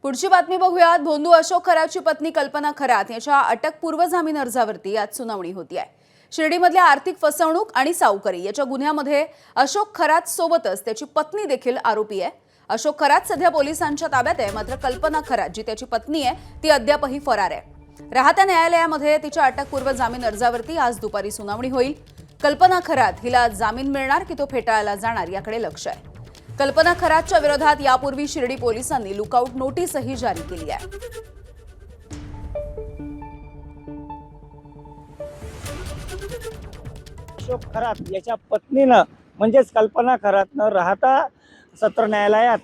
पुढची बातमी बघूयात। भोंदू अशोक खरातची पत्नी कल्पना खरात याच्या अटकपूर्व जामीन अर्जावरती आज सुनावणी होती आहे। शिर्डीमधल्या आर्थिक फसवणूक आणि सावकारी याच्या गुन्ह्यामध्ये अशोक खरात सोबतच त्याची पत्नी देखील आरोपी आहे। अशोक खरात सध्या पोलिसांच्या ताब्यात आहे, मात्र कल्पना खरात जी त्याची पत्नी आहे ती अद्यापही फरार आहे। राहत्या न्यायालयामध्ये तिच्या अटकपूर्व जामीन अर्जावरती आज दुपारी सुनावणी होईल। कल्पना खरात हिला जामीन मिळणार की तो फेटाळला जाणार याकडे लक्ष आहे। कल्पना खरातच्या विरोधात यापूर्वी शिर्डी पोलिसांनी लुकआउट नोटीसही जारी केली आहे। अशोक खरात याच्या पत्नीनं म्हणजेच कल्पना खरातनं राहता सत्र न्यायालयात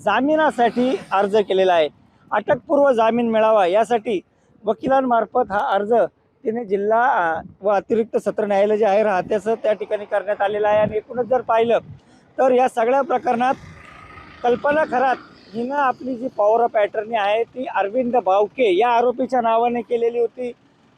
जामिनासाठी अर्ज केलेला आहे। अटकपूर्व जामीन मिळावा यासाठी वकिलांमार्फत हा अर्ज तिने जिल्हा व अतिरिक्त सत्र न्यायालय जे आहे राहत्याचं त्या ठिकाणी करण्यात आलेला आहे। आणि एकूणच जर पाहिलं तर या सगळ्या प्रकरणात कल्पना खरात हिनं आपली जी पॉवर ऑफ अटर्नी आहे ती अरविंद बावके या आरोपीच्या नावाने केलेली होती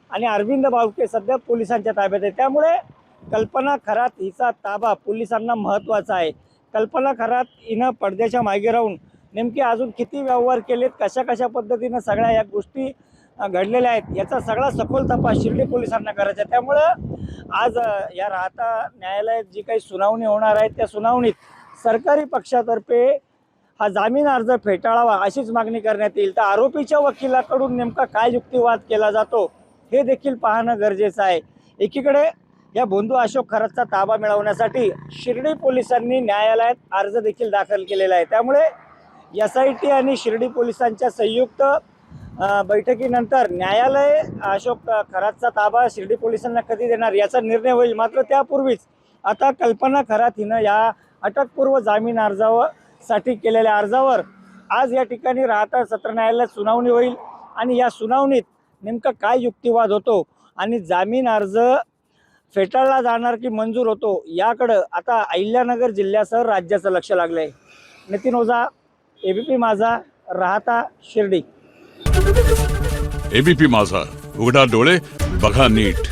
आणि अरविंद बावके सध्या पोलिसांच्या ताब्यात आहे। त्यामुळे कल्पना खरात हिचा ताबा पोलिसांना महत्त्वाचा आहे। कल्पना खरात हिनं पडद्याच्या मागे राहून नेमके अजून किती व्यवहार केलेत, कशा कशा पद्धतीनं सगळ्या या गोष्टी घडलेल्या आहेत याचा सगळा सखोल तपास शिर्डी पोलिसांना करायचा आहे। त्यामुळं आज या राहता न्यायालयात जी काही सुनावणी होणार आहे त्या सुनावणीत सरकारी पक्षातर्फे हा जामीन अर्ज फेटाळावा अशीच मागणी करण्यात येईल। तर आरोपीच्या वकिलाकडून नेमका काय युक्तिवाद केला जातो हे देखील पाहणं गरजेचं आहे। एकीकडे या भोंदू अशोक खरातचा ताबा मिळवण्यासाठी शिर्डी पोलिसांनी न्यायालयात अर्ज देखील दाखल केलेला आहे। त्यामुळे SIT आणि शिर्डी पोलिसांच्या संयुक्त बैठकीनंतर न्यायालय अशोक खरातचा ताबा शिर्डी पोलिसांना कधी देणार याचा निर्णय होईल। मात्र त्यापूर्वीच आता कल्पना खरात हिनं या अटकपूर्व जामीन अर्जासाठी केलेल्या अर्जावर आज या ठिकाणी राहता सत्र न्यायालयात सुनावणी होईल आणि या सुनावणीत नेमका काय युक्तिवाद होतो आणि जामीन अर्ज फेटाळला जाणार की मंजूर होतो याकडं आता अहिल्यानगर जिल्ह्यासह राज्याचं लक्ष लागलं आहे। नितीन ओझा, ABP माझा, राहता शिर्डी। ABP माझा, उघडा डोळे बघा नीट।